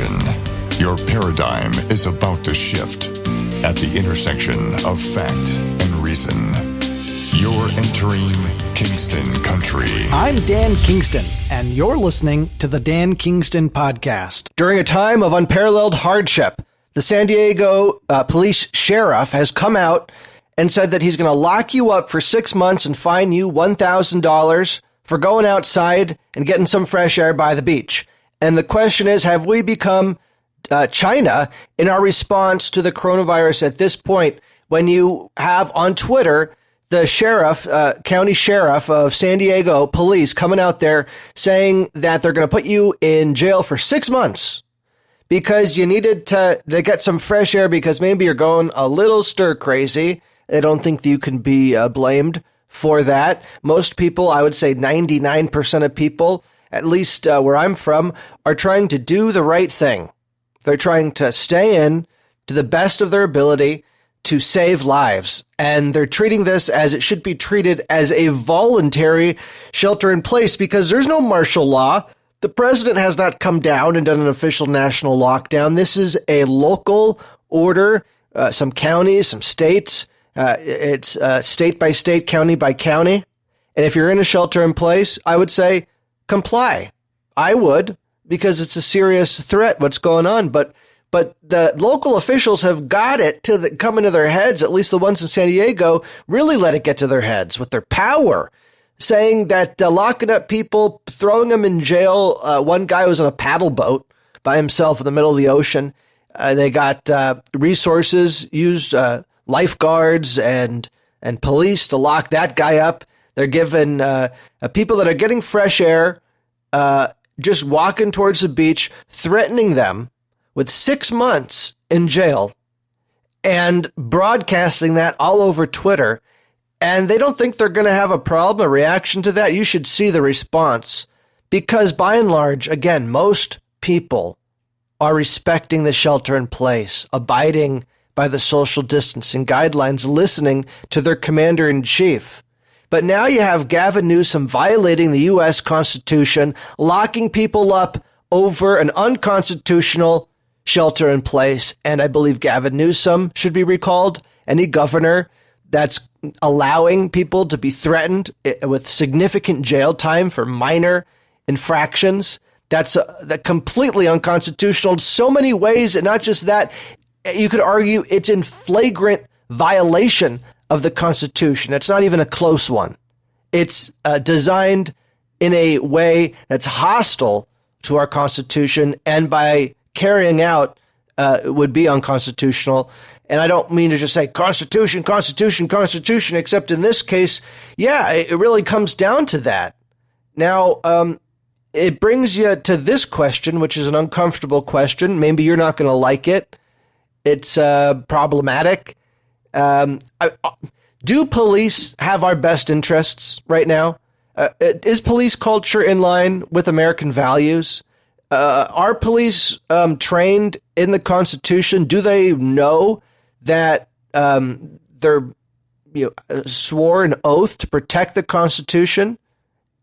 Attention, your paradigm is about to shift at the intersection of fact and reason. You're entering Kingston Country. I'm Dan Kingston, and you're listening to the Dan Kingston Podcast. During a time of unparalleled hardship, the San Diego police sheriff has come out and said that he's going to lock you up for 6 months and fine you $1,000 for going outside and getting some fresh air by the beach. And the question is, have we become China in our response to the coronavirus at this point, when you have on Twitter the sheriff, county sheriff of San Diego police coming out there saying that they're going to put you in jail for 6 months because you needed to get some fresh air because maybe you're going a little stir crazy. I don't think that you can be blamed for that. Most people, I would say 99% of people, at least where I'm from, are trying to do the right thing. They're trying to stay in to the best of their ability to save lives. And they're treating this as it should be treated, as a voluntary shelter in place, because there's no martial law. The president has not come down and done an official national lockdown. This is a local order, some counties, some states. It's state by state, county by county. And if you're in a shelter in place, I would say comply. I would, because it's a serious threat what's going on. But the local officials have got it come into their heads, at least the ones in San Diego, really let it get to their heads with their power, saying that locking up people, throwing them in jail. One guy was on a paddle boat by himself in the middle of the ocean. They got resources, used lifeguards and police to lock that guy up. They're giving people that are getting fresh air, just walking towards the beach, threatening them with 6 months in jail and broadcasting that all over Twitter. And they don't think they're going to have a problem, a reaction to that. You should see the response, because by and large, again, most people are respecting the shelter in place, abiding by the social distancing guidelines, listening to their commander-in-chief. But now you have Gavin Newsom violating the U.S. Constitution, locking people up over an unconstitutional shelter in place. And I believe Gavin Newsom should be recalled. Any governor that's allowing people to be threatened with significant jail time for minor infractions, that's completely unconstitutional in so many ways. And not just that, you could argue it's in flagrant violation of the Constitution. It's not even a close one. It's designed in a way that's hostile to our Constitution, and by carrying out would be unconstitutional. And I don't mean to just say Constitution, Constitution, Constitution, except in this case, yeah, it really comes down to that. Now, it brings you to this question, which is an uncomfortable question. Maybe you're not going to like it. It's problematic. Do police have our best interests right now? Is police culture in line with American values? Are police trained in the Constitution? Do they know that they're swore an oath to protect the Constitution?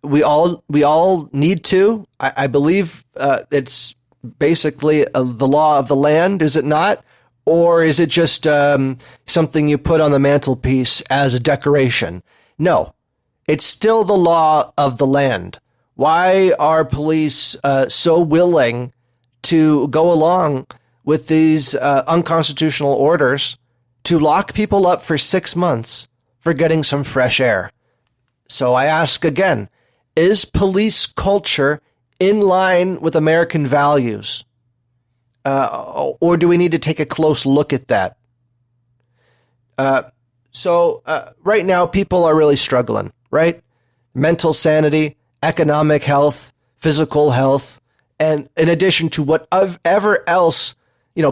We all need to. I believe it's basically the law of the land, is it not? Or is it just something you put on the mantelpiece as a decoration? No, it's still the law of the land. Why are police so willing to go along with these unconstitutional orders to lock people up for 6 months for getting some fresh air? So I ask again, is police culture in line with American values? Or do we need to take a close look at that? So right now, people are really struggling, right? Mental sanity, economic health, physical health, and in addition to whatever else,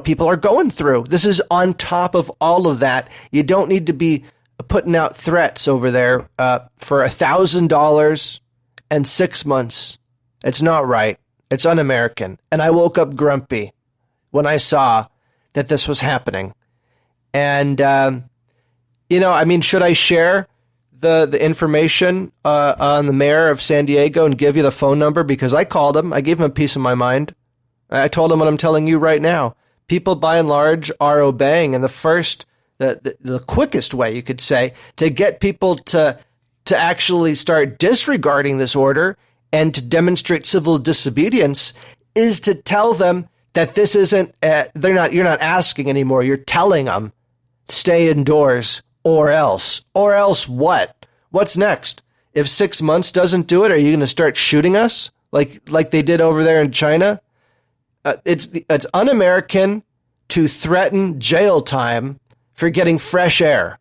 people are going through. This is on top of all of that. You don't need to be putting out threats over there for $1,000 and 6 months. It's not right. It's un-American. And I woke up grumpy when I saw that this was happening. And, should I share the information on the mayor of San Diego and give you the phone number? Because I called him. I gave him a piece of my mind. I told him what I'm telling you right now. People, by and large, are obeying. And the quickest way, you could say, to get people to actually start disregarding this order and to demonstrate civil disobedience is to tell them that this isn't, you're not asking anymore. You're telling them, stay indoors or else. Or else what? What's next? If 6 months doesn't do it, are you going to start shooting us like they did over there in China? It's un-American to threaten jail time for getting fresh air.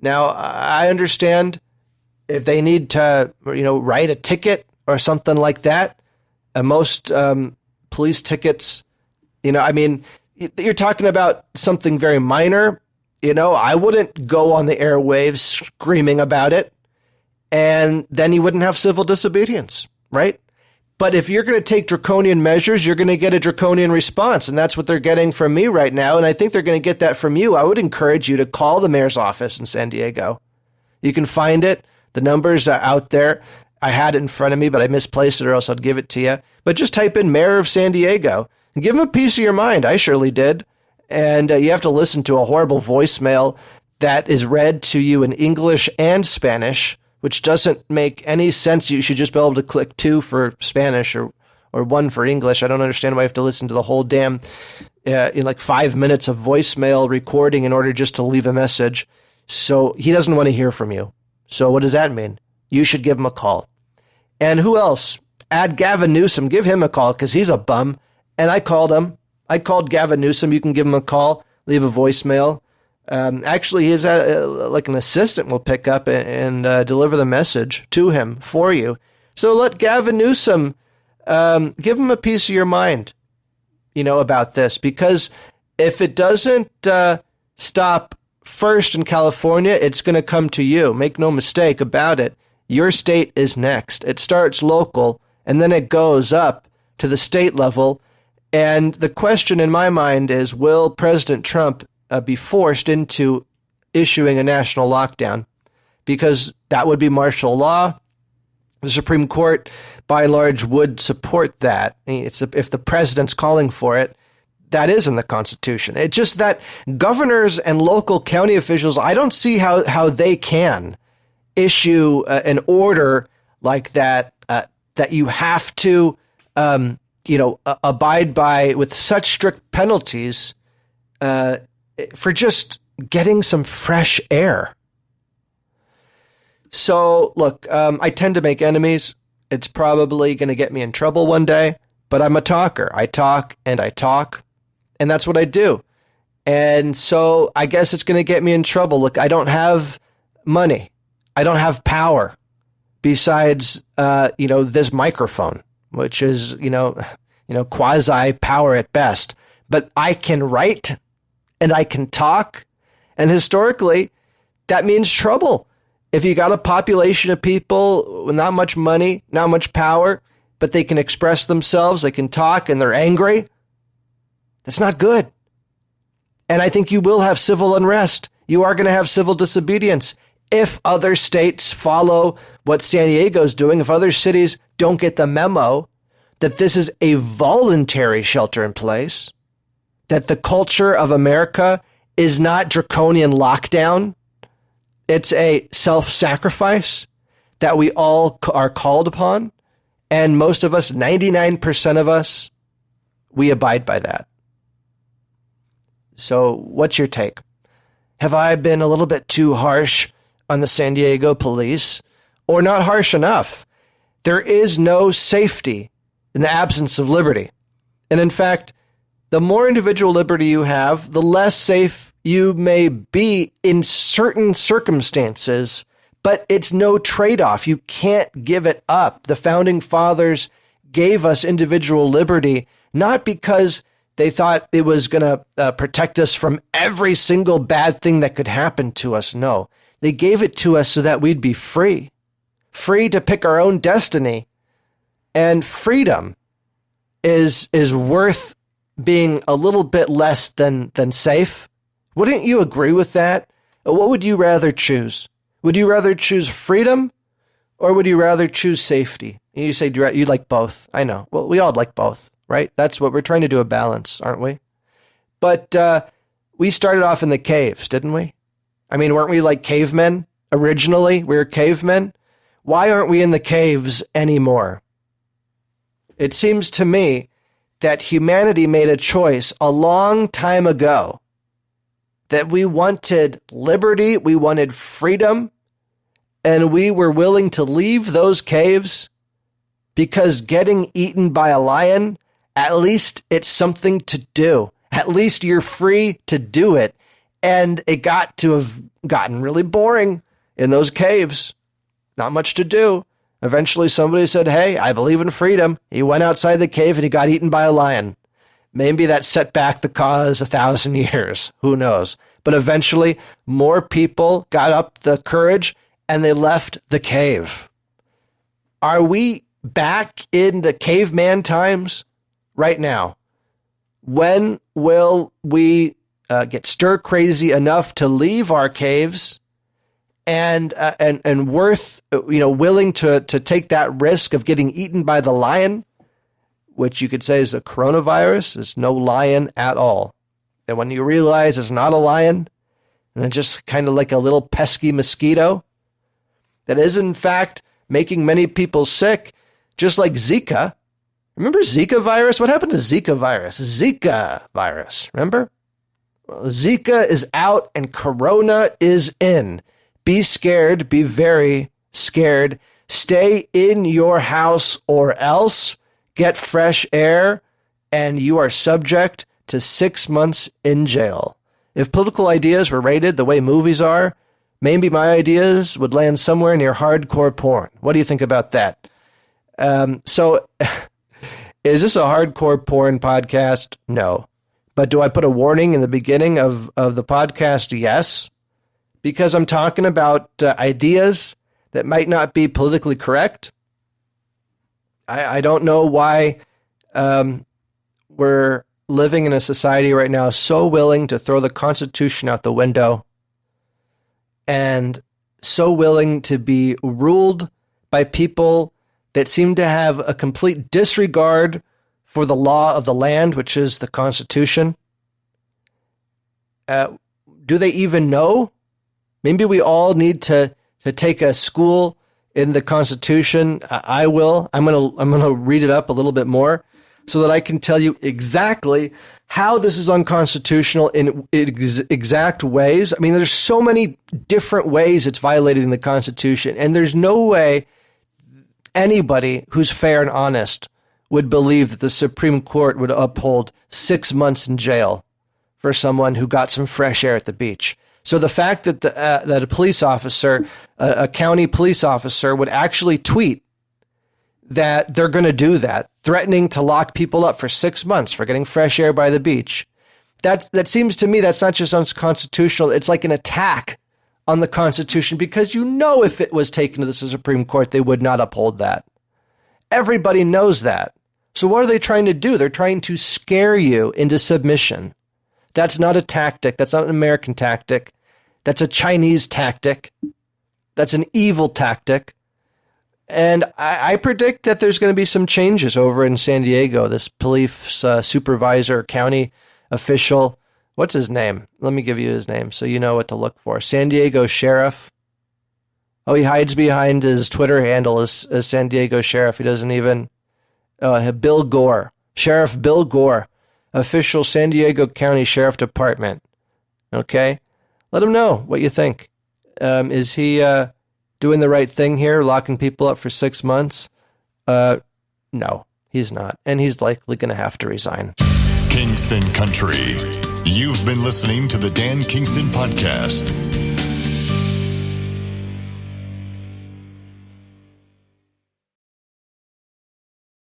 Now, I understand if they need to, write a ticket or something like that. Most police tickets, you're talking about something very minor. I wouldn't go on the airwaves screaming about it, and then you wouldn't have civil disobedience, right? But if you're going to take draconian measures, you're going to get a draconian response. And that's what they're getting from me right now. And I think they're going to get that from you. I would encourage you to call the mayor's office in San Diego. You can find it. The numbers are out there. I had it in front of me, but I misplaced it, or else I'd give it to you. But just type in Mayor of San Diego and give them a piece of your mind. I surely did. And you have to listen to a horrible voicemail that is read to you in English and Spanish, which doesn't make any sense. You should just be able to click 2 for Spanish or 1 for English. I don't understand why I have to listen to the whole damn in like 5 minutes of voicemail recording in order just to leave a message. So he doesn't want to hear from you. So what does that mean? You should give him a call. And who else? Add Gavin Newsom. Give him a call because he's a bum. And I called him. I called Gavin Newsom. You can give him a call, leave a voicemail. Actually, he's like an assistant will pick up and deliver the message to him for you. So let Gavin Newsom give him a piece of your mind, about this. Because if it doesn't stop first in California, it's going to come to you. Make no mistake about it. Your state is next. It starts local, and then it goes up to the state level. And the question in my mind is, will President Trump be forced into issuing a national lockdown? Because that would be martial law. The Supreme Court, by and large, would support that. If the president's calling for it, that is in the Constitution. It's just that governors and local county officials, I don't see how they can issue an order like that, that you have to, abide by with such strict penalties for just getting some fresh air. So, look, I tend to make enemies. It's probably going to get me in trouble one day, but I'm a talker. I talk, and that's what I do. And so I guess it's going to get me in trouble. Look, I don't have money. I don't have power besides, this microphone, which is, quasi power at best. But I can write and I can talk. And historically, that means trouble. If you got a population of people with not much money, not much power, but they can express themselves, they can talk, and they're angry, that's not good. And I think you will have civil unrest. You are going to have civil disobedience. If other states follow what San Diego's doing, if other cities don't get the memo that this is a voluntary shelter in place, that the culture of America is not draconian lockdown, it's a self-sacrifice that we all are called upon. And most of us, 99% of us, we abide by that. So what's your take? Have I been a little bit too harsh on the San Diego police, or not harsh enough? There is no safety in the absence of liberty. And in fact, the more individual liberty you have, the less safe you may be in certain circumstances, but it's no trade-off. You can't give it up. The founding fathers gave us individual liberty, not because they thought it was going to protect us from every single bad thing that could happen to us. No, they gave it to us so that we'd be free to pick our own destiny. And freedom is worth being a little bit less than safe. Wouldn't you agree with that? What would you rather choose? Would you rather choose freedom, or would you rather choose safety? And you say you like both. I know. Well, we all like both. right? That's what we're trying to do, a balance, aren't we? But we started off in the caves, didn't we? I mean, weren't we like cavemen originally? We were cavemen. Why aren't we in the caves anymore? It seems to me that humanity made a choice a long time ago that we wanted liberty, we wanted freedom, and we were willing to leave those caves because getting eaten by a lion, at least it's something to do. At least you're free to do it. And it got to have gotten really boring in those caves. Not much to do. Eventually somebody said, hey, I believe in freedom. He went outside the cave and he got eaten by a lion. Maybe that set back the cause 1,000 years. Who knows? But eventually more people got up the courage and they left the cave. Are we back into caveman times right now? When will we get stir crazy enough to leave our caves and willing to take that risk of getting eaten by the lion, which you could say is the coronavirus, is no lion at all. And when you realize it's not a lion, and it's just kind of like a little pesky mosquito that is in fact making many people sick, just like Zika. Remember Zika virus? What happened to Zika virus? Zika virus, remember? Well, Zika is out and Corona is in. Be scared. Be very scared. Stay in your house or else get fresh air and you are subject to 6 months in jail. If political ideas were rated the way movies are, maybe my ideas would land somewhere near hardcore porn. What do you think about that? So is this a hardcore porn podcast? No. But do I put a warning in the beginning of the podcast? Yes. Because I'm talking about ideas that might not be politically correct. I don't know why we're living in a society right now so willing to throw the Constitution out the window and so willing to be ruled by people that seem to have a complete disregard for the law of the land, which is the Constitution. Do they even know? Maybe we all need to take a school in the Constitution. I will. I'm gonna read it up a little bit more so that I can tell you exactly how this is unconstitutional in exact ways. I mean, there's so many different ways it's violating the Constitution, and there's no way anybody who's fair and honest would believe that the Supreme Court would uphold 6 months in jail for someone who got some fresh air at the beach. So the fact that that a police officer, a county police officer, would actually tweet that they're going to do that, threatening to lock people up for 6 months for getting fresh air by the beach, that seems to me that's not just unconstitutional. It's like an attack on the Constitution, because you know if it was taken to the Supreme Court, they would not uphold that. Everybody knows that. So what are they trying to do? They're trying to scare you into submission. That's not a tactic. That's not an American tactic. That's a Chinese tactic. That's an evil tactic. And I predict that there's going to be some changes over in San Diego. This police supervisor, county official, what's his name? Let me give you his name so you know what to look for. San Diego Sheriff. Oh, he hides behind his Twitter handle as San Diego Sheriff. He doesn't even... Bill Gore. Sheriff Bill Gore. Official San Diego County Sheriff Department. Okay? Let him know what you think. Is he doing the right thing here, locking people up for 6 months? No, he's not. And he's likely going to have to resign. Kingston Country. You've been listening to the Dan Kingston Podcast.